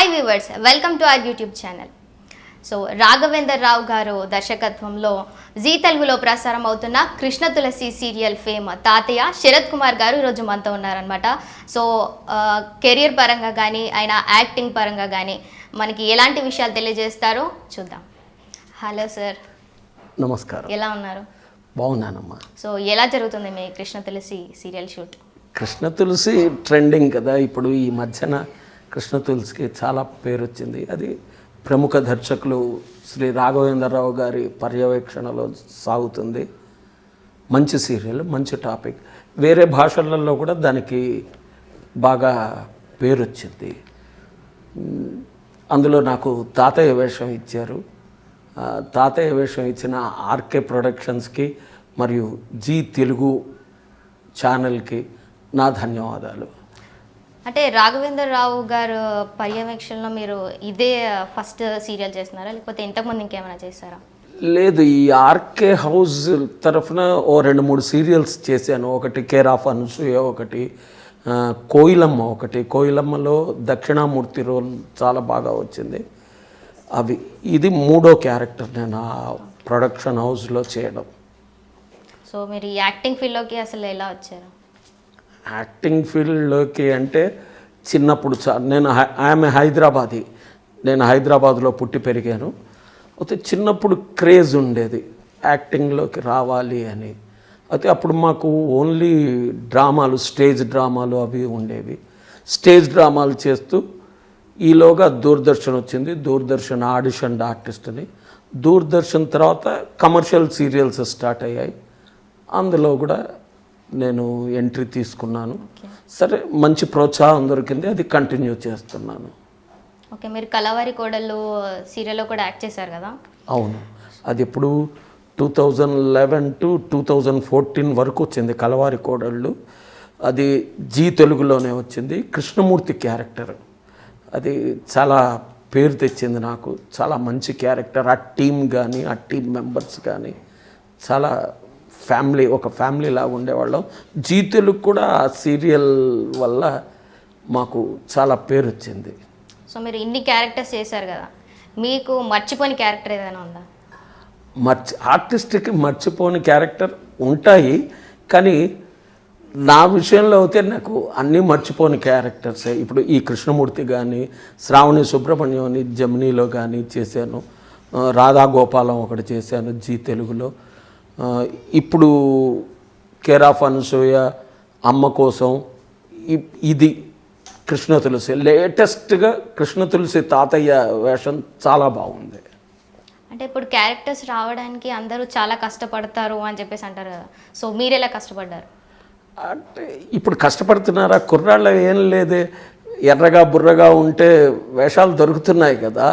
Hi viewers, welcome to our YouTube channel. So Raghavender Rao గారు దర్శకత్వంలో G తెలుగులో ప్రసారం అవుతున్న కృష్ణ తులసి సీరియల్ ఫేమ్ తాతయ్య శరత్ కుమార్ గారు ఈరోజు మనతో ఉన్నారనమాట. సో కెరియర్ పరంగా కానీ ఆయన యాక్టింగ్ పరంగా కానీ మనకి ఎలాంటి విషయాలు తెలియజేస్తారో చూద్దాం. Hello sir. నమస్కారం. ఎలా ఉన్నారు? బాగున్నానమ్మా. సో ఎలా జరుగుతుంది మీ కృష్ణ తులసి సీరియల్ షూట్? కృష్ణ తులసి ట్రెండింగ్ కదా ఇప్పుడు. ఈ మధ్యన కృష్ణ తులసికి చాలా పేరు వచ్చింది. అది ప్రముఖ దర్శకులు శ్రీ రాఘవేంద్రరావు గారి పర్యవేక్షణలో సాగుతుంది. మంచి సీరియల్, మంచి టాపిక్. వేరే భాషలలో కూడా దానికి బాగా పేరు వచ్చింది. అందులో నాకు తాతయ్య వేషం ఇచ్చారు. తాతయ్య వేషం ఇచ్చిన ఆర్కే ప్రొడక్షన్స్కి మరియు జీ తెలుగు ఛానల్కి నా ధన్యవాదాలు. అంటే రాఘవేంద్ర రావు గారు పర్యవేక్షణలో మీరు ఇదే ఫస్ట్ సీరియల్ చేస్తున్నారా, లేకపోతే ఇంతకుముందు ఇంకేమైనా చేస్తారా? లేదు, ఈ ఆర్కే హౌస్ తరఫున ఓ 2-3 సీరియల్స్ చేశాను. ఒకటి కేర్ ఆఫ్ అనసూయ, ఒకటి కోయిలమ్మ. కోయిలమ్మలో దక్షిణామూర్తి రోల్ చాలా బాగా వచ్చింది. అవి ఇది 3వ క్యారెక్టర్ నేను ఆ ప్రొడక్షన్ హౌస్లో చేయడం. సో మీరు ఈ యాక్టింగ్ ఫీల్డ్లోకి అసలు ఎలా వచ్చారు? యాక్టింగ్ ఫీల్డ్లోకి అంటే చిన్నప్పుడు నేను ఆమె హైదరాబాదీ. నేను హైదరాబాద్లో పుట్టి పెరిగాను. అయితే చిన్నప్పుడు క్రేజ్ ఉండేది యాక్టింగ్లోకి రావాలి అని. అయితే అప్పుడు మాకు ఓన్లీ డ్రామాలు, స్టేజ్ డ్రామాలు అవి ఉండేవి. స్టేజ్ డ్రామాలు చేస్తూ ఈలోగా దూరదర్శన్ వచ్చింది. దూరదర్శన్ ఆడిషన్ ఆర్టిస్ట్ని. దూరదర్శన్ తర్వాత కమర్షియల్ సీరియల్స్ స్టార్ట్ అయ్యాయి. అందులో కూడా నేను ఎంట్రీ తీసుకున్నాను. సరే, మంచి ప్రోత్సాహం దొరికింది, అది కంటిన్యూ చేస్తున్నాను. ఓకే, మీరు కలవారి కోడళ్ళు సీరియల్లో కూడా యాక్ట్ చేశారు కదా? అవును, అది ఇప్పుడు 2011 to 2014 వరకు వచ్చింది కలవారి కోడళ్ళు. అది జీ తెలుగులోనే వచ్చింది. కృష్ణమూర్తి క్యారెక్టర్ అది చాలా పేరు తెచ్చింది నాకు. చాలా మంచి క్యారెక్టర్. ఆ టీం కానీ, ఆ టీం మెంబర్స్ కానీ చాలా ఒక ఫ్యామిలీ లాగా ఉండేవాళ్ళం. జీ తెలుగు కూడా ఆ సీరియల్ వల్ల మాకు చాలా పేరు వచ్చింది. సో మీరు ఇన్ని క్యారెక్టర్స్ చేశారు కదా, మీకు మర్చిపోని క్యారెక్టర్ ఏదైనా ఉందా? ఆర్టిస్ట్కి మర్చిపోని క్యారెక్టర్ ఉంటాయి, కానీ నా విషయంలో అయితే నాకు అన్నీ మర్చిపోని క్యారెక్టర్సే. ఇప్పుడు ఈ కృష్ణమూర్తి కానీ, శ్రావణి సుబ్రహ్మణ్యం అని జమినీలో కానీ చేశాను. రాధాగోపాలం ఒకటి చేశాను జీ తెలుగులో. ఇప్పుడు కేర్ ఆఫ్ అనసూయ, అమ్మ కోసం, ఇది కృష్ణ తులసి. లేటెస్ట్గా కృష్ణ తులసి తాతయ్య వేషం చాలా బాగుంది. అంటే ఇప్పుడు క్యారెక్టర్స్ రావడానికి అందరూ చాలా కష్టపడతారు అని చెప్పేసి అంటారు కదా, సో మీరు ఎలా కష్టపడ్డారు? అంటే ఇప్పుడు కష్టపడుతున్నారా? కుర్రాళ్ళు ఏం లేదే, ఎర్రగా బుర్రగా ఉంటే వేషాలు దొరుకుతున్నాయి కదా.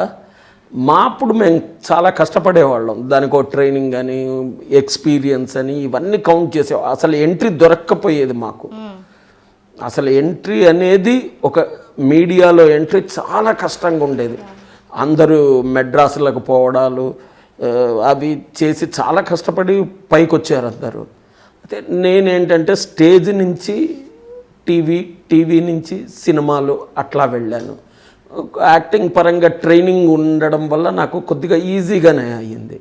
మా అప్పుడు మేము చాలా కష్టపడేవాళ్ళం. దానికి ఒక ట్రైనింగ్ అని, ఎక్స్పీరియన్స్ అని ఇవన్నీ కౌంట్ చేసేవాళ్ళం. అసలు ఎంట్రీ దొరక్కపోయేది మాకు. అసలు ఎంట్రీ అనేది ఒక మీడియాలో ఎంట్రీ చాలా కష్టంగా ఉండేది. అందరూ మెడ్రాసులకు పోవడాలు అవి చేసి చాలా కష్టపడి పైకి వచ్చారు అందరూ. అయితే నేనేంటంటే స్టేజ్ నుంచి టీవీ నుంచి సినిమాలు అట్లా వెళ్ళాను. యాక్టింగ్ పరంగా ట్రైనింగ్ ఉండడం వల్ల నాకు కొద్దిగా ఈజీగానే అయ్యింది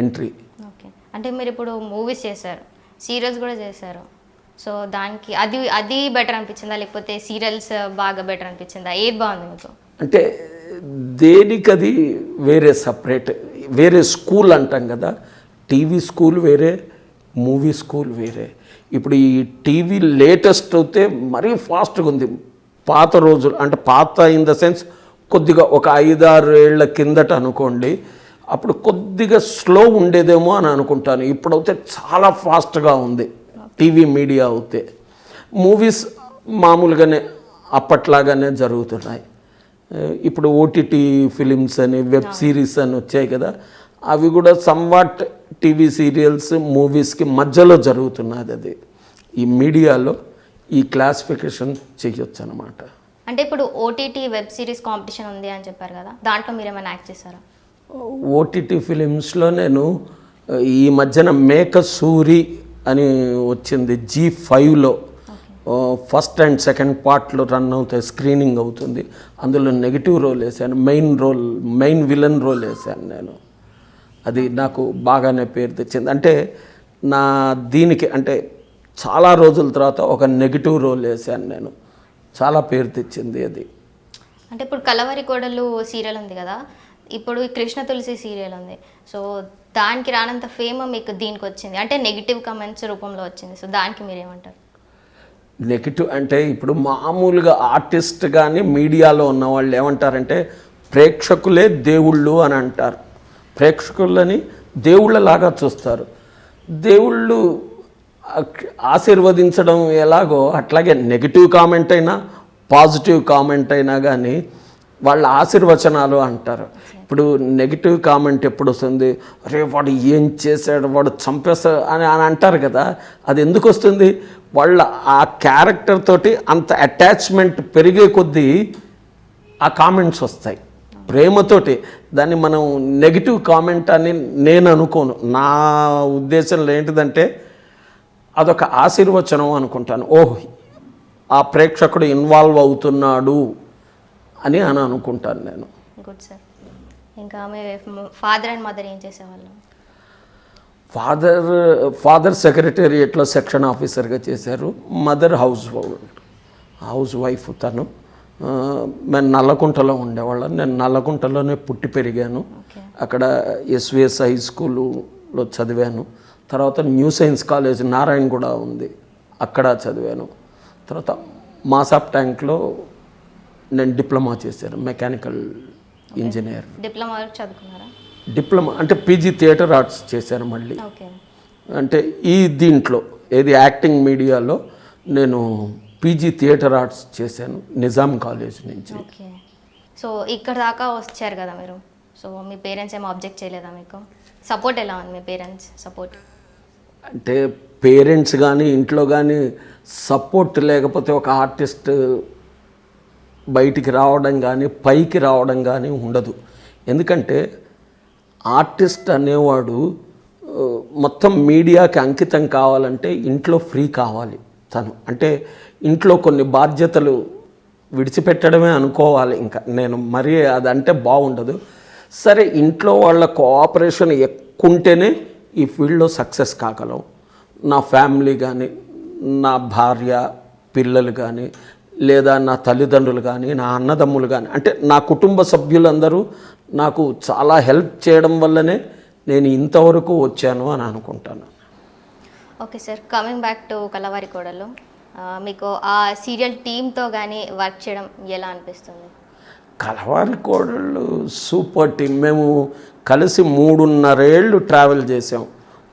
ఎంట్రీ. ఓకే, అంటే మీరు ఇప్పుడు మూవీస్ చేశారు, సీరియల్స్ కూడా చేశారు. సో దానికి అది బెటర్ అనిపించిందా, లేకపోతే సీరియల్స్ బాగా బెటర్ అనిపించిందా? ఏది బాగుంది మీకు? అంటే దేనికది వేరే సపరేట్, వేరే స్కూల్ అంటాం కదా. టీవీ స్కూల్ వేరే, మూవీ స్కూల్ వేరే. ఇప్పుడు ఈ టీవీ లేటెస్ట్ అయితే మరీ ఫాస్ట్గా ఉంది. పాత రోజులు అంటే పాత ఇన్ ద సెన్స్ కొద్దిగా ఒక 5-6 ఏళ్ల కిందట అనుకోండి, అప్పుడు కొద్దిగా స్లో ఉండేదేమో అని అనుకుంటాను. ఇప్పుడైతే చాలా ఫాస్ట్గా ఉంది టీవీ మీడియా అవుతే. మూవీస్ మామూలుగానే అప్పట్లాగానే జరుగుతున్నాయి. ఇప్పుడు ఓటీటీ ఫిలిమ్స్ అని, వెబ్ సిరీస్ అని వచ్చాయి కదా, అవి కూడా సమ్వాట్ టీవీ సీరియల్స్ మూవీస్కి మధ్యలో జరుగుతున్నది. అది ఈ మీడియాలో ఈ క్లాసిఫికేషన్ చేయొచ్చు అనమాట. అంటే ఇప్పుడు ఓటీటీ వెబ్ సిరీస్ కాంపిటీషన్ ఉంది అని చెప్పారు కదా, దాంట్లో మీరు ఏమైనా యాక్ట్ చేశారా? ఓటీటీ ఫిలిమ్స్లో నేను ఈ మధ్యన మేకసూరి అని వచ్చింది G5లో. ఫస్ట్ అండ్ సెకండ్ పార్ట్లు రన్ అవుతాయి, స్క్రీనింగ్ అవుతుంది. అందులో నెగిటివ్ రోల్ వేసాను, మెయిన్ విలన్ రోల్ వేసాను నేను. అది నాకు బాగానే పేరు తెచ్చింది. అంటే నా దీనికి అంటే చాలా రోజుల తర్వాత ఒక నెగిటివ్ రోల్ వేసాను నేను, చాలా పేరు తెచ్చింది అది. అంటే ఇప్పుడు కలవరి కోడలు సీరియల్ ఉంది కదా, ఇప్పుడు ఈ కృష్ణ తులసి సీరియల్ ఉంది. సో దానికి రానంత ఫేమ్ మీకు దీనికి వచ్చింది, అంటే నెగిటివ్ కమెంట్స్ రూపంలో వచ్చింది. సో దానికి మీరేమంటారు? నెగిటివ్ అంటే ఇప్పుడు మామూలుగా ఆర్టిస్ట్ కానీ మీడియాలో ఉన్న వాళ్ళు ఏమంటారంటే ప్రేక్షకులే దేవుళ్ళు అని అంటారు. ప్రేక్షకులని దేవుళ్ళలాగా చూస్తారు. దేవుళ్ళు ఆశీర్వదించడం ఎలాగో అట్లాగే నెగిటివ్ కామెంట్ అయినా పాజిటివ్ కామెంట్ అయినా కానీ వాళ్ళ ఆశీర్వచనాలు అంటారు. ఇప్పుడు నెగిటివ్ కామెంట్ ఎప్పుడు వస్తుంది, అరే వాడు ఏం చేశాడు, వాడు చంపేస్తాడు అని అంటారు కదా. అది ఎందుకు వస్తుంది? వాళ్ళ ఆ క్యారెక్టర్ తోటి అంత అటాచ్మెంట్ పెరిగే కొద్దీ ఆ కామెంట్స్ వస్తాయి ప్రేమతోటి. దాన్ని మనం నెగిటివ్ కామెంట్ అని నేను అనుకోను. నా ఉద్దేశంలో ఏంటిదంటే అదొక ఆశీర్వచనం అనుకుంటాను. ఓహ్, ఆ ప్రేక్షకుడు ఇన్వాల్వ్ అవుతున్నాడు అని అనుకుంటాను నేను. Good sir. ఇంకా మీ ఫాదర్ అండ్ మదర్ ఏం చేసేవాళ్ళు? ఫాదర్ సెక్రటేరియట్లో సెక్షన్ ఆఫీసర్గా చేశారు. మదర్ హౌస్ వైఫ్ తను. మేము నల్లకుంటలో ఉండేవాళ్ళం. నేను నల్లకుంటలోనే పుట్టి పెరిగాను. అక్కడ ఎస్విఎస్ హై స్కూల్లో చదివాను. తర్వాత న్యూ సైన్స్ కాలేజ్ నారాయణగూడ ఉంది, అక్కడ చదివాను. తర్వాత మాసాప్ ట్యాంక్లో నేను డిప్లొమా చేశాను, మెకానికల్ ఇంజనీర్. డిప్లొమా వరకు చదువుకున్నారా? డిప్లొమా అంటే పీజీ థియేటర్ ఆర్ట్స్ చేశాను మళ్ళీ. అంటే ఈ దీంట్లో ఏది యాక్టింగ్ మీడియాలో నేను పీజీ థియేటర్ ఆర్ట్స్ చేశాను నిజాం కాలేజ్ నుంచి. ఓకే. సో ఇక్కడ దాకా వచ్చారు కదా మీరు. సో మీ పేరెంట్స్ ఏమో అబ్జెక్ట్ చేయలేదా మీకు? సపోర్ట్ ఎలా ఉంది మీ పేరెంట్స్ సపోర్ట్? అంటే పేరెంట్స్ కానీ ఇంట్లో కానీ సపోర్ట్ లేకపోతే ఒక ఆర్టిస్ట్ బయటికి రావడం కానీ పైకి రావడం కానీ ఉండదు. ఎందుకంటే ఆర్టిస్ట్ అనేవాడు మొత్తం మీడియాకి అంకితం కావాలంటే ఇంట్లో ఫ్రీ కావాలి తను. అంటే ఇంట్లో కొన్ని బాధ్యతలు విడిచిపెట్టడమే అనుకోవాలి. ఇంకా నేను మరీ అదంటే బాగుండదు. సరే, ఇంట్లో వాళ్ళ కోఆపరేషన్ ఎక్కువ ఉంటేనే ఈ ఫీల్డ్లో సక్సెస్ కాగలం. నా ఫ్యామిలీ కానీ, నా భార్య పిల్లలు కానీ, లేదా నా తల్లిదండ్రులు కానీ, నా అన్నదమ్ములు కానీ, అంటే నా కుటుంబ సభ్యులందరూ నాకు చాలా హెల్ప్ చేయడం వల్లనే నేను ఇంతవరకు వచ్చాను అని అనుకుంటాను. Okay sir, coming back to Kalavari Kodalu, మీకు ఆ సీరియల్ టీంతో కానీ వర్క్ చేయడం ఎలా అనిపిస్తుంది? కలవారి కోడళ్ళు సూపర్ టీం. మేము కలిసి 3.5 ఏళ్ళు ట్రావెల్ చేసాం.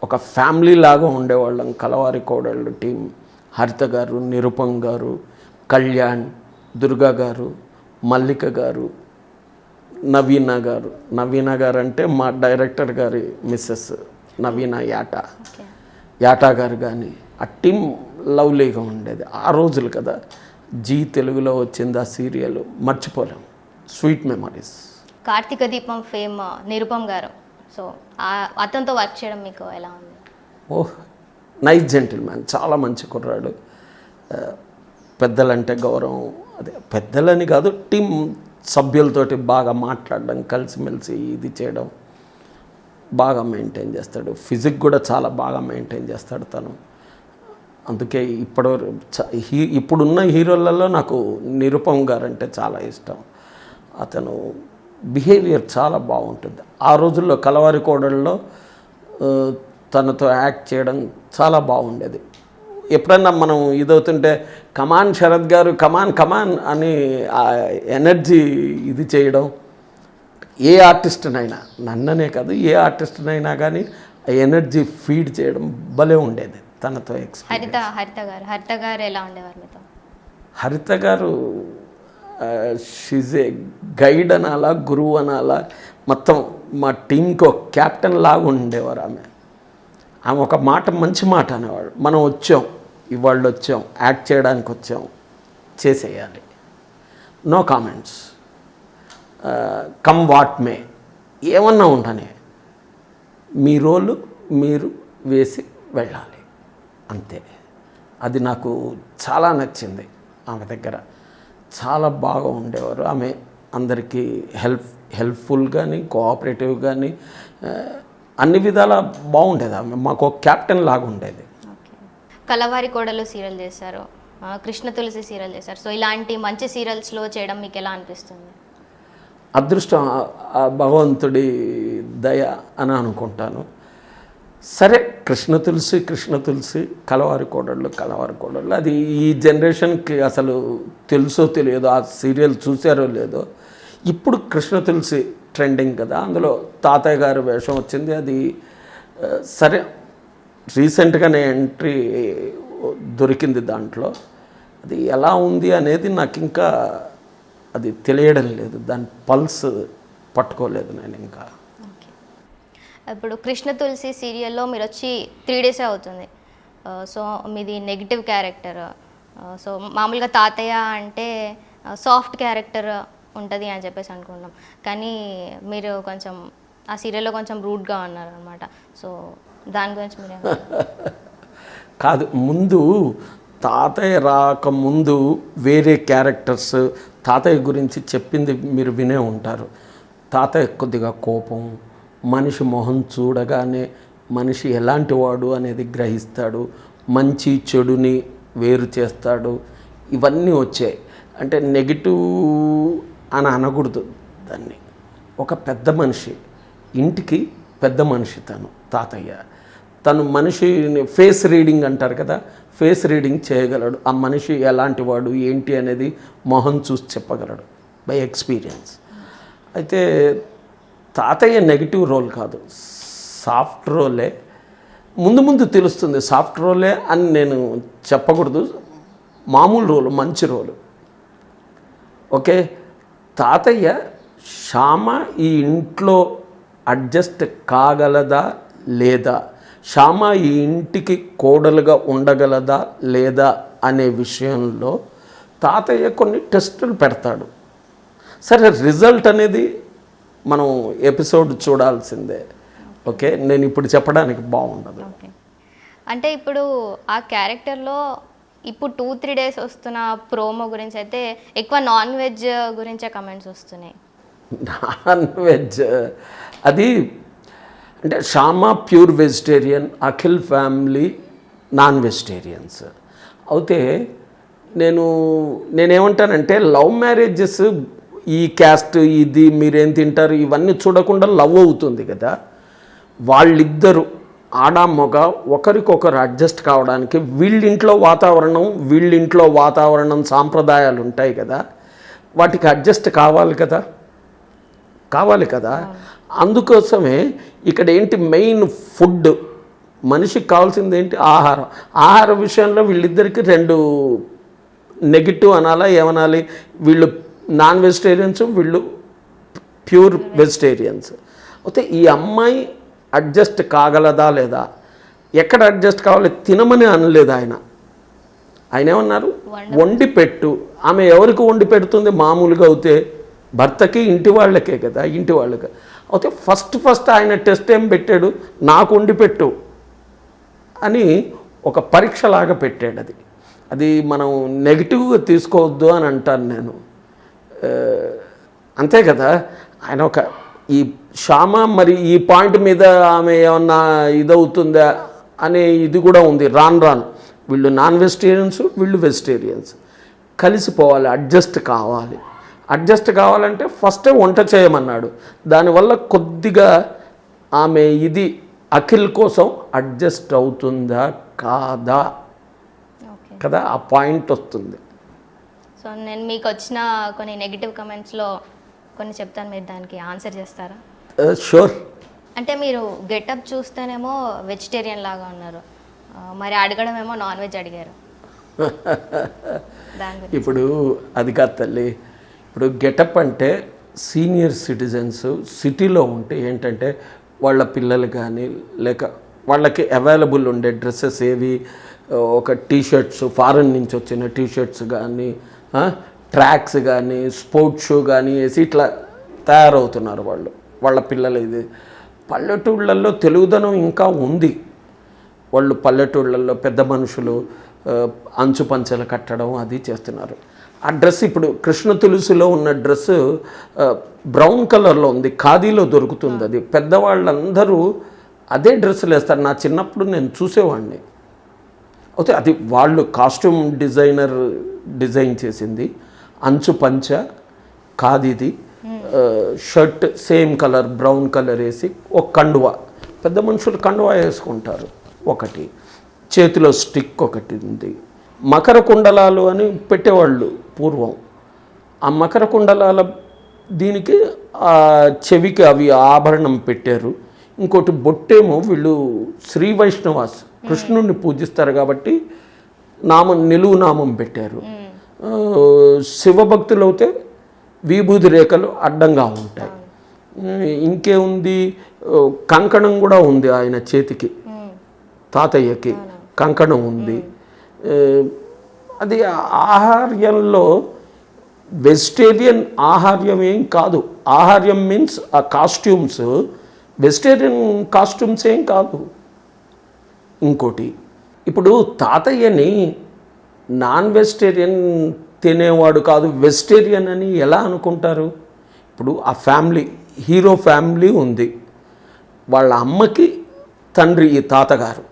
ఒక ఫ్యామిలీ లాగా ఉండేవాళ్ళం కలవారి కోడళ్ళు టీం. హరిత గారు, నిరుపమ్ గారు, కళ్యాణ్, దుర్గా గారు, మల్లిక గారు, నవీన గారు అంటే మా డైరెక్టర్ గారి మిస్సెస్ నవీన యాటా గారు కానీ, ఆ టీం లవ్లీగా ఉండేది. ఆ రోజులు కదా, జీ తెలుగులో వచ్చింది ఆ సీరియల్, మర్చిపోలేం. Sweet memories. Karthika Deepam fame Nirupam గారు, సో అతనితో వర్క్ చేయడం మీకు ఎలా ఉంది? ఓహ్, నైస్ జెంటిల్మ్యాన్, చాలా మంచి కుర్రాడు. పెద్దలంటే గౌరవం. అదే పెద్దలని కాదు, టీం సభ్యులతోటి బాగా మాట్లాడడం, కలిసిమెలిసి ఇది చేయడం బాగా మెయింటైన్ చేస్తాడు. ఫిజిక్ కూడా చాలా బాగా మెయింటైన్ చేస్తాడు తను. అందుకే ఇప్పుడున్న హీరోలలో నాకు నిరుపమ్ గారు అంటే చాలా ఇష్టం. అతను బిహేవియర్ చాలా బాగుంటుంది. ఆ రోజుల్లో కలవారి కోడల్లో తనతో యాక్ట్ చేయడం చాలా బాగుండేది. ఎప్పుడన్నా మనం ఇదవుతుంటే కమాన్ శరత్ గారు, కమాన్ అని ఆ ఎనర్జీ ఇది చేయడం, ఏ ఆర్టిస్ట్నైనా, నన్ననే కాదు ఏ ఆర్టిస్ట్నైనా కానీ ఆ ఎనర్జీ ఫీడ్ చేయడం భలే ఉండేది తనతో. హరిత గారు ఎలా ఉండేవారు మీతో? హరిత గారు షీజ్ ఏ గైడ్ అనాలా, గురువు అనాలా, మొత్తం మా టీంకి ఒక క్యాప్టెన్ లాగా ఉండేవారు ఆమె. ఒక మాట, మంచి మాట అనేవాడు. మనం ఇవాళ వచ్చాం, యాక్ట్ చేయడానికి వచ్చాం, చేసేయాలి, no comments, come what may, ఏమన్నా ఉండనే, మీ రోలు మీరు వేసి వెళ్ళాలి, అంతే. అది నాకు చాలా నచ్చింది. ఆమె దగ్గర చాలా బాగా ఉండేవారు. ఆమె అందరికీ హెల్ప్ఫుల్ కానీ, కోఆపరేటివ్ కానీ, అన్ని విధాలా బాగుండేది. ఆమె మాకు ఒక కెప్టెన్ లాగా ఉండేది. కలవారి కోడలు సీరియల్ చేశారు, కృష్ణ తులసి సీరియల్ చేశారు. సో ఇలాంటి మంచి సీరియల్స్లో చేయడం మీకు ఎలా అనిపిస్తుంది? అదృష్టం, ఆ భగవంతుడి దయ అని అనుకుంటాను. సరే, కృష్ణ తులసి, కలవారి కోడళ్ళు అది ఈ జనరేషన్కి అసలు తెలుసో తెలియదో, ఆ సీరియల్ చూసారో లేదో. ఇప్పుడు కృష్ణ తులసి ట్రెండింగ్ కదా, అందులో తాతయ్య గారి వేషం వచ్చింది. అది సరే, రీసెంట్గానే ఎంట్రీ దొరికింది దాంట్లో. అది ఎలా ఉంది అనేది నాకు ఇంకా అది తెలియడం లేదు, దాని పల్స్ పట్టుకోలేదు నేను ఇంకా. ఇప్పుడు కృష్ణ తులసి సీరియల్లో మీరు వచ్చి 3 days అవుతుంది. సో మీది నెగిటివ్ క్యారెక్టర్. సో మామూలుగా తాతయ్య అంటే సాఫ్ట్ క్యారెక్టర్ ఉంటుంది అని చెప్పేసి అనుకుంటాం, కానీ మీరు కొంచెం ఆ సీరియల్లో కొంచెం రూడ్గా ఉన్నారు అనమాట. సో దాని గురించి మీరు కాదు, ముందు తాతయ్య రాకముందు వేరే క్యారెక్టర్స్ తాతయ్య గురించి చెప్పింది మీరు వినే ఉంటారు. తాతయ్య కొద్దిగా కోపం, మనిషి మొహం చూడగానే మనిషి ఎలాంటి వాడు అనేది గ్రహిస్తాడు, మంచి చెడుని వేరు చేస్తాడు, ఇవన్నీ వచ్చాయి. అంటే నెగిటివ్ అని అనకూడదు దాన్ని. ఒక పెద్ద మనిషి, ఇంటికి పెద్ద మనిషి తాతయ్య. తను మనిషిని ఫేస్ రీడింగ్ అంటారు కదా, ఫేస్ రీడింగ్ చేయగలడు. ఆ మనిషి ఎలాంటి వాడు ఏంటి అనేది మొహం చూసి చెప్పగలడు బై ఎక్స్పీరియన్స్. అయితే తాతయ్య నెగిటివ్ రోల్ కాదు, సాఫ్ట్ రోలే. ముందు తెలుస్తుంది సాఫ్ట్ రోలే అని నేను చెప్పకూడదు, మామూలు రోలు, మంచి రోలు. ఓకే, తాతయ్య శ్యామ ఈ ఇంట్లో అడ్జస్ట్ కాగలదా లేదా, శ్యామ ఈ ఇంటికి కోడలుగా ఉండగలదా లేదా అనే విషయంలో తాతయ్య కొన్ని టెస్టులు పెడతాడు. సరే, రిజల్ట్ అనేది మనం ఎపిసోడ్ చూడాల్సిందే. ఓకే, నేను ఇప్పుడు చెప్పడానికి బాగుండదు. అంటే ఇప్పుడు ఆ క్యారెక్టర్లో ఇప్పుడు 2-3 days వస్తున్న ప్రోమో గురించి అయితే ఎక్కువ నాన్ వెజ్ గురించే కమెంట్స్ వస్తున్నాయి. నాన్ వెజ్ అది అంటే Shyama pure vegetarian, Akhil family non vegetarians. అయితే నేనేమంటానంటే లవ్ మ్యారేజెస్, ఈ క్యాస్ట్ ఇది మీరేం తింటారు ఇవన్నీ చూడకుండా లవ్ అవుతుంది కదా. వాళ్ళిద్దరూ ఆడ మగ ఒకరికొకరు అడ్జస్ట్ కావడానికి వీళ్ళింట్లో వాతావరణం సాంప్రదాయాలు ఉంటాయి కదా, వాటికి అడ్జస్ట్ కావాలి కదా. అందుకోసమే ఇక్కడ ఏంటి మెయిన్ ఫుడ్, మనిషికి కావాల్సింది ఏంటి ఆహార విషయంలో వీళ్ళిద్దరికి 2 నెగిటివ్ అనాలా ఏమనాలి, వీళ్ళు నాన్ వెజిటేరియన్స్, వీళ్ళు ప్యూర్ వెజిటేరియన్స్. అయితే ఈ అమ్మాయి అడ్జస్ట్ కాగలదా లేదా, ఎక్కడ అడ్జస్ట్ కావాలి తినమని అనలేదు ఆయన ఏమన్నారు, వండి పెట్టు. ఆమె ఎవరికి వండి పెడుతుంది మామూలుగా అయితే భర్తకి, ఇంటి వాళ్ళకే కదా, ఇంటి వాళ్ళకి. అయితే ఫస్ట్ ఆయన టెస్ట్ ఏం పెట్టాడు, నాకు వండి పెట్టు అని ఒక పరీక్షలాగా పెట్టాడు. అది మనం నెగిటివ్గా తీసుకోవద్దు అని అంటాను నేను. అంతే కదా, ఆయన ఈ శ్యామ మరి ఈ పాయింట్ మీద ఆమె ఏమన్నా ఇదవుతుందా అనే ఇది కూడా ఉంది. రాను వీళ్ళు నాన్ వెజిటేరియన్స్, వీళ్ళు వెజిటేరియన్స్ కలిసిపోవాలి, అడ్జస్ట్ కావాలంటే ఫస్టే వంట చేయమన్నాడు. దానివల్ల కొద్దిగా ఆమె ఇది అఖిల్ కోసం అడ్జస్ట్ అవుతుందా కాదా కదా, ఆ పాయింట్ వస్తుంది. సో నేను మీకు వచ్చిన కొన్ని నెగిటివ్ కమెంట్స్లో కొన్ని చెప్తాను, మీరు దానికి ఆన్సర్ చేస్తారా? షూర్. అంటే మీరు గెటప్ చూస్తేనేమో వెజిటేరియన్ లాగా ఉన్నారు, మరి అడగడం ఏమో నాన్ వెజ్ అడిగారు. ఇప్పుడు అది కాదు తల్లి, ఇప్పుడు గెటప్ అంటే సీనియర్ సిటిజన్స్ సిటీలో ఉంటే ఏంటంటే వాళ్ళ పిల్లలు కానీ లేక వాళ్ళకి అవైలబుల్ ఉండే డ్రెస్సెస్ ఏవి, ఒక టీషర్ట్స్, ఫారెన్ నుంచి వచ్చిన టీషర్ట్స్ కానీ, ట్రాక్స్ కానీ, స్పోర్ట్స్ షూ కానీ వేసి ఇట్లా తయారవుతున్నారు వాళ్ళ పిల్లలు. ఇది పల్లెటూళ్ళల్లో తెలుగుదనం ఇంకా ఉంది. వాళ్ళు పల్లెటూళ్ళల్లో పెద్ద మనుషులు అంచు పంచెలు కట్టడం అది చేస్తున్నారు. ఆ డ్రెస్ ఇప్పుడు కృష్ణ తులసిలో ఉన్న డ్రెస్ బ్రౌన్ కలర్లో ఉంది, ఖాదీలో దొరుకుతుంది. అది పెద్దవాళ్ళందరూ అదే డ్రెస్సులు వేస్తారు. నా చిన్నప్పుడు నేను చూసేవాడిని. అయితే అది వాళ్ళు కాస్ట్యూమ్ డిజైనర్ డిజైన్ చేసింది. అంచు పంచ ఖాదీది, shirt same colour brown colour వేసి ఒక కండువా, పెద్ద మనుషులు కండువా వేసుకుంటారు ఒకటి, చేతిలో స్టిక్ ఒకటి ఉంది. మకర కుండలాలు అని పెట్టేవాళ్ళు పూర్వం. ఆ మకర కుండలాల దీనికి ఆ చెవికి అవి ఆభరణం పెట్టారు. ఇంకోటి బొట్టేమో వీళ్ళు శ్రీ వైష్ణవాస్ కృష్ణుడిని పూజిస్తారు కాబట్టి నిలువు నామం పెట్టారు. శివభక్తులు అయితే విభూది రేఖలు అడ్డంగా ఉంటాయి. ఇంకేముంది, కంకణం కూడా ఉంది ఆయన చేతికి, తాతయ్యకి కంకణం ఉంది. అది ఆహార్యంలో వెజిటేరియన్ ఆహార్యం ఏం కాదు. ఆహార్యం మీన్స్ ఆ కాస్ట్యూమ్స్ వెజిటేరియన్ కాస్ట్యూమ్స్ ఏం కాదు. ఇంకోటి, ఇప్పుడు తాతయ్యని నాన్ వెజిటేరియన్ తినేవాడు కాదు వెజిటేరియన్ అని ఎలా అనుకుంటారు? ఇప్పుడు ఆ ఫ్యామిలీ, హీరో ఫ్యామిలీ ఉంది, వాళ్ళ అమ్మకి తండ్రి ఈ తాతగారు.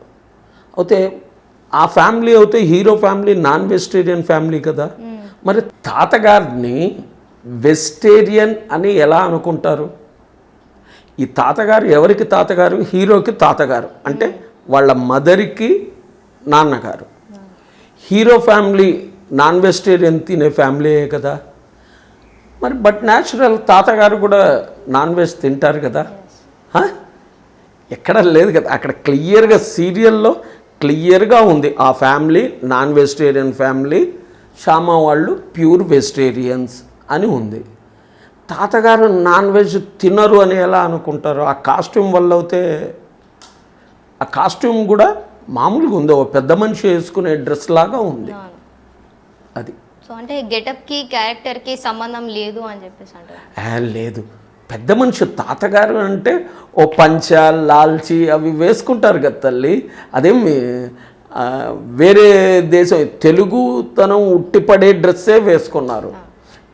అయితే ఆ ఫ్యామిలీ అయితే hero family non vegetarian family కదా. మరి తాతగారిని వెజిటేరియన్ అని ఎలా అనుకుంటారు? ఈ తాతగారు ఎవరికి తాతగారు? హీరోకి తాతగారు అంటే వాళ్ళ మదర్కి నాన్నగారు. హీరో ఫ్యామిలీ నాన్ వెజిటేరియన్ తినే ఫ్యామిలీయే కదా. మరి బట్ న్యాచురల్ తాతగారు కూడా నాన్ వెజ్ తింటారు కదా. ఎక్కడ లేదు కదా, అక్కడ క్లియర్గా సీరియల్లో క్లియర్గా ఉంది ఆ family non vegetarian family, Shyama వాళ్ళు ప్యూర్ వెజిటేరియన్స్ అని ఉంది. తాతగారు నాన్ వెజ్ తినరు అని ఎలా అనుకుంటారు? ఆ కాస్ట్యూమ్ వల్ల అయితే, ఆ కాస్ట్యూమ్ కూడా మామూలుగా ఉంది, ఒక పెద్ద మనిషి వేసుకునే డ్రెస్ లాగా ఉంది అది. సో అంటే గెటప్కి క్యారెక్టర్కి సంబంధం లేదు అని చెప్పేసి అంటారు. లేదు, పెద్ద మనిషి తాతగారు అంటే ఓ పంచ లాల్చి అవి వేసుకుంటారు కదా తల్లి. అదేమి వేరే దేశం, తెలుగుతనం ఉట్టిపడే డ్రెస్సే వేసుకున్నారు.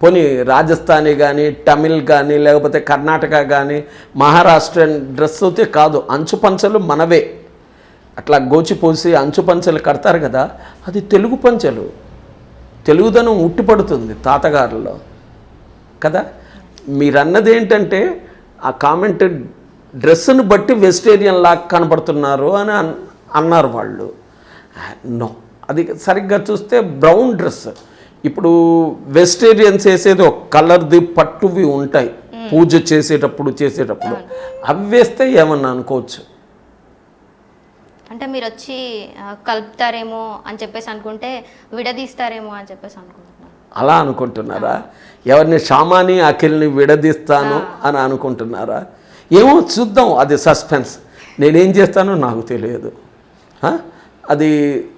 పోనీ రాజస్థానీ కానీ తమిళ్ కానీ లేకపోతే కర్ణాటక కానీ మహారాష్ట్రన్ డ్రెస్ అయితే కాదు. అంచు పంచలు మనవే, అట్లా గోచిపోసి అంచు పంచలు కడతారు కదా, అది తెలుగు పంచలు. తెలుగుదనం ఉట్టిపడుతుంది తాతగారులో కదా. మీరన్నది ఏంటంటే ఆ కామెంట్ డ్రెస్సును బట్టి వెజిటేరియన్ లాగా కనపడుతున్నారు అని అన్నారు వాళ్ళు. నో, అది సరిగ్గా చూస్తే బ్రౌన్ డ్రెస్. ఇప్పుడు వెజిటేరియన్స్ వేసేది ఒక కలర్ది పట్టువి ఉంటాయి పూజ చేసేటప్పుడు అవి వేస్తే ఏమన్నా అనుకోవచ్చు. అంటే మీరు వచ్చి కలుపుతారేమో అని చెప్పేసి అనుకుంటే విడదీస్తారేమో అని చెప్పేసి అనుకుంటున్నాను. అలా అనుకుంటున్నారా? ఎవరిని షామాని అఖిల్ని విడదీస్తాను అని అనుకుంటున్నారా? ఏమో చూద్దాం, అది సస్పెన్స్. నేనేం చేస్తానో నాకు తెలియదు. అది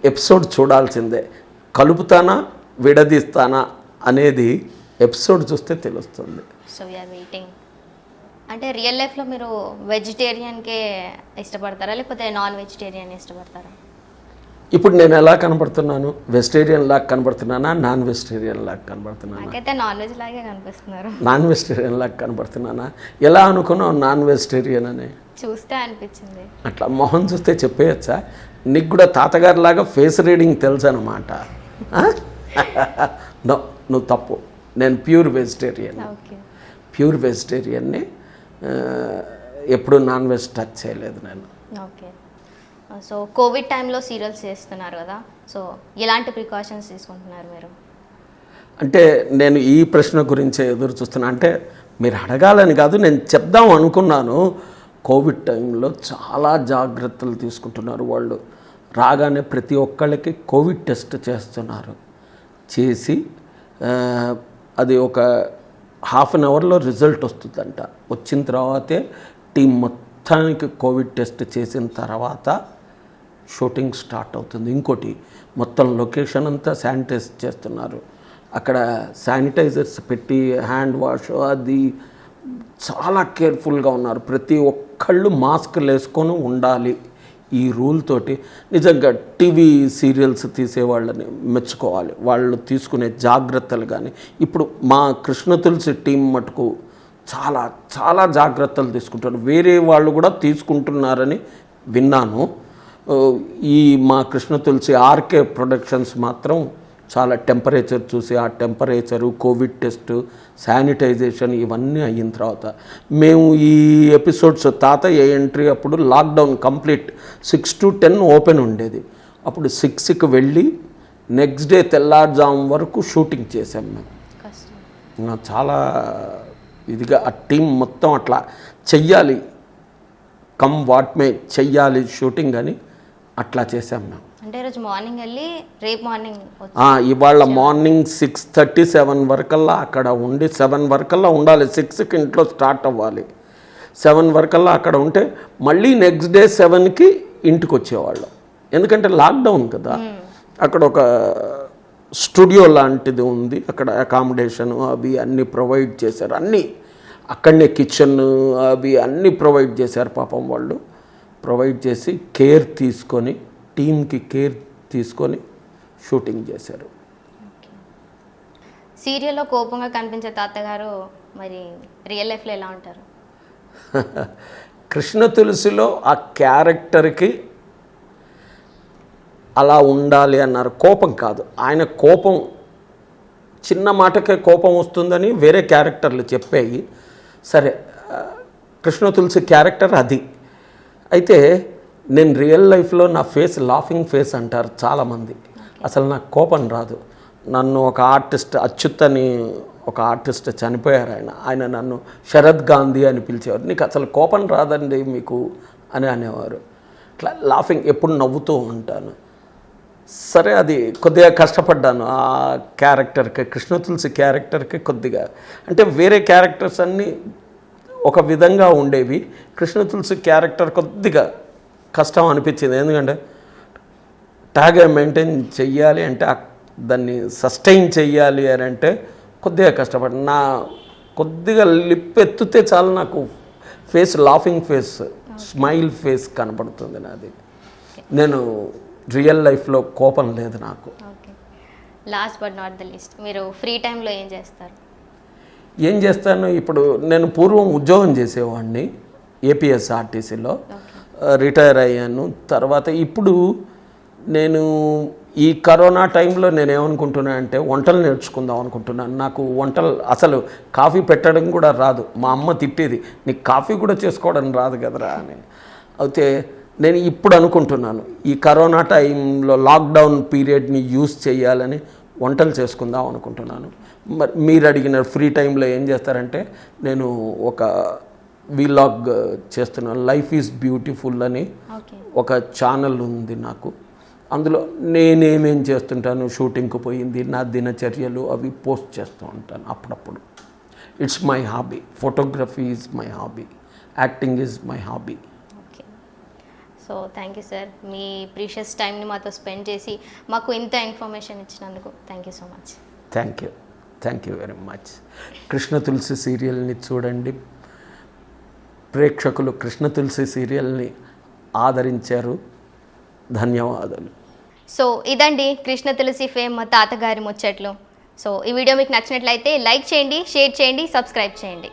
ఎపిసోడ్ చూడాల్సిందే. కలుపుతానా విడదీస్తానా అనేది ఎపిసోడ్ చూస్తే తెలుస్తుంది. So we are waiting. అంటే రియల్ లైఫ్లో మీరు వెజిటేరియన్కే ఇష్టపడతారా లేకపోతే నాన్ వెజిటేరియన్ ఇష్టపడతారా? ఇప్పుడు నేను ఎలా కనబడుతున్నాను? వెజిటేరియన్ లాగా కనబడుతున్నానా, నాన్ వెజిటేరియన్ లాగా కనబడుతున్నానా? నాకైతే నాన్ వెజ్ లాగే కనిపిస్తున్నారు. నాన్ వెజిటేరియన్ లాగా కనబడుతున్నానా? ఎలా అనుకున్నావు నాన్ వెజిటేరియన్ అని? చూస్తే అనిపించింది. అట్లా మొహం చూస్తే చెప్పేయచ్చా? నీకు కూడా తాతగారి లాగా ఫేస్ రీడింగ్ తెలుసు అన్నమాట. నో, నువ్వు తప్పు. నేను ప్యూర్ వెజిటేరియన్. ప్యూర్ వెజిటేరియన్ని. ఎప్పుడు నాన్ వెజ్ టచ్ చేయలేదు నేను. ఓకే. సో కోవిడ్ టైంలో సీరియల్స్ చేస్తున్నారు కదా, సో ఎలాంటి ప్రికాషన్స్ తీసుకుంటున్నారు మీరు? అంటే నేను ఈ ప్రశ్న గురించే ఎదురు చూస్తున్నా. అంటే మీరు అడగాలని కాదు, నేను చెప్దాం అనుకున్నాను. కోవిడ్ టైంలో చాలా జాగ్రత్తలు తీసుకుంటున్నారు వాళ్ళు. రాగానే ప్రతి ఒక్కళ్ళకి కోవిడ్ టెస్ట్ చేస్తున్నారు. చేసి అది ఒక హాఫ్ అన్ అవర్లో రిజల్ట్ వస్తుందంట. వచ్చిన తర్వాతే టీం మొత్తానికి కోవిడ్ టెస్ట్ చేసిన తర్వాత షూటింగ్ స్టార్ట్ అవుతుంది. ఇంకోటి, మొత్తం లొకేషన్ అంతా శానిటైజ్ చేస్తున్నారు. అక్కడ శానిటైజర్స్ పెట్టి హ్యాండ్ వాష్ అది చాలా కేర్ఫుల్గా ఉన్నారు. ప్రతి ఒక్కళ్ళు మాస్క్లు వేసుకొని ఉండాలి. ఈ రూల్ తోటి నిజంగా టీవీ సీరియల్స్ తీసేవాళ్ళని మెచ్చుకోవాలి. వాళ్ళు తీసుకునే జాగ్రత్తలు కానీ ఇప్పుడు మా కృష్ణ తులసి టీం మటుకు చాలా చాలా జాగ్రత్తలు తీసుకుంటారు. వేరే వాళ్ళు కూడా తీసుకుంటున్నారని విన్నాను. ఈ మా కృష్ణ తులసి ఆర్కే ప్రొడక్షన్స్ మాత్రం చాలా టెంపరేచర్ చూసి ఆ టెంపరేచరు, కోవిడ్ టెస్ట్, శానిటైజేషన్ ఇవన్నీ అయిన తర్వాత మేము ఈ ఎపిసోడ్స్ తాతయ్య ఎంట్రీ అప్పుడు లాక్డౌన్ కంప్లీట్ 6 to 10 ఓపెన్ ఉండేది. అప్పుడు 6కి వెళ్ళి నెక్స్ట్ డే తెల్లారుజాము వరకు షూటింగ్ చేసాం మేము. చాలా ఇదిగా ఆ టీం మొత్తం అట్లా చెయ్యాలి, కమ్ వాట్ మే చెయ్యాలి షూటింగ్ అని అట్లా చేసాం మేము. అంటే ఈరోజు మార్నింగ్ వెళ్ళి రేపు మార్నింగ్ ఇవాళ మార్నింగ్ 6:30, 7 వరకల్లా అక్కడ ఉండి 7 వరకల్లా ఉండాలి. 6కి ఇంట్లో స్టార్ట్ అవ్వాలి. 7 వరకల్లా అక్కడ ఉంటే మళ్ళీ నెక్స్ట్ డే 7కి ఇంటికి వచ్చేవాళ్ళం. ఎందుకంటే లాక్డౌన్ కదా. అక్కడ ఒక స్టూడియో లాంటిది ఉంది, అక్కడ అకామిడేషన్ అవి అన్నీ ప్రొవైడ్ చేశారు. అన్నీ అక్కడనే కిచెన్ అవి అన్నీ ప్రొవైడ్ చేశారు. పాపం వాళ్ళు ప్రొవైడ్ చేసి కేర్ తీసుకొని టీంకి కేర్ తీసుకొని షూటింగ్ చేశారు. సీరియల్లో కోపంగా కనిపించే తాతగారు మరి రియల్ లైఫ్లో ఎలా ఉంటారు? కృష్ణ తులసిలో ఆ క్యారెక్టర్కి అలా ఉండాలి అన్నారు. కోపం కాదు, ఆయన కోపం చిన్న మాటకే కోపం వస్తుందని వేరే క్యారెక్టర్లు చెప్పాయి. సరే, కృష్ణ తులసి క్యారెక్టర్ అది. అయితే నేను రియల్ లైఫ్లో నా ఫేస్ లాఫింగ్ ఫేస్ అంటారు చాలామంది. అసలు నాకు కోపం రాదు. నన్ను ఒక ఆర్టిస్ట్, అచ్యుత్ అని ఒక ఆర్టిస్ట్ చనిపోయారు. ఆయన నన్ను శరత్ గాంధీ అని పిలిచేవారు. నీకు అసలు కోపం రాదండి మీకు అని అనేవారు. ఇట్లా లాఫింగ్, ఎప్పుడు నవ్వుతూ ఉంటాను. సరే, అది కొద్దిగా కష్టపడ్డాను ఆ క్యారెక్టర్కి, కృష్ణ తులసి క్యారెక్టర్కి కొద్దిగా. అంటే వేరే క్యారెక్టర్స్ అన్నీ ఒక విధంగా ఉండేవి, కృష్ణ తులసి క్యారెక్టర్ కొద్దిగా కష్టం అనిపించింది. ఎందుకంటే ట్యాగ్ మెయింటైన్ చెయ్యాలి అంటే దాన్ని సస్టైన్ చెయ్యాలి అని అంటే కొద్దిగా కష్టపడి నా కొద్దిగా లిప్ ఎత్తితే చాలు నాకు face laughing face, smile face కనపడుతుంది నాది. నేను రియల్ లైఫ్లో కోపం లేదు నాకు. Last but not the least, మీరు ఫ్రీ టైంలో ఏం చేస్తారు? ఏం చేస్తాను, ఇప్పుడు నేను పూర్వం ఉద్యోగం చేసేవాడిని ఏపీఎస్ఆర్టీసీలో, రిటైర్ అయ్యాను. తర్వాత ఇప్పుడు నేను ఈ కరోనా టైంలో నేనేమనుకుంటున్నా అంటే వంటలు నేర్చుకుందాం అనుకుంటున్నాను. నాకు వంటలు అసలు కాఫీ పెట్టడం కూడా రాదు. మా అమ్మ తిట్టేది, నీకు కాఫీ కూడా చేసుకోవడం రాదు కదరా అని. అయితే నేను ఇప్పుడు అనుకుంటున్నాను ఈ కరోనా టైంలో లాక్డౌన్ పీరియడ్ని యూజ్ చేయాలని వంటలు చేసుకుందాం అనుకుంటున్నాను. మరి మీరు అడిగిన ఫ్రీ టైంలో ఏం చేస్తారంటే నేను ఒక వీలాగ్ చేస్తున్నాను. లైఫ్ ఈజ్ బ్యూటిఫుల్ అని ఒక ఛానల్ ఉంది నాకు. అందులో నేనేమేం చేస్తుంటాను, షూటింగ్కి పోయింది, నా దినచర్యలు అవి పోస్ట్ చేస్తూ ఉంటాను అప్పుడప్పుడు. It's my hobby. Photography is my hobby, acting is my hobby. So thank you sir, మీ ప్రీషియస్ టైంని మాతో స్పెండ్ చేసి మాకు ఇంత ఇన్ఫర్మేషన్ ఇచ్చినందుకు thank you so much. Thank you very much. Krishna Tulasi సీరియల్ని చూడండి. ప్రేక్షకులు కృష్ణ తులసి సీరియల్ని ఆదరించారు. ధన్యవాదాలు. సో ఇదండి కృష్ణ తులసి ఫేమ్ తాతగారి ముచ్చట్లు. సో ఈ వీడియో మీకు నచ్చినట్లయితే లైక్ చేయండి, షేర్ చేయండి, సబ్స్క్రైబ్ చేయండి.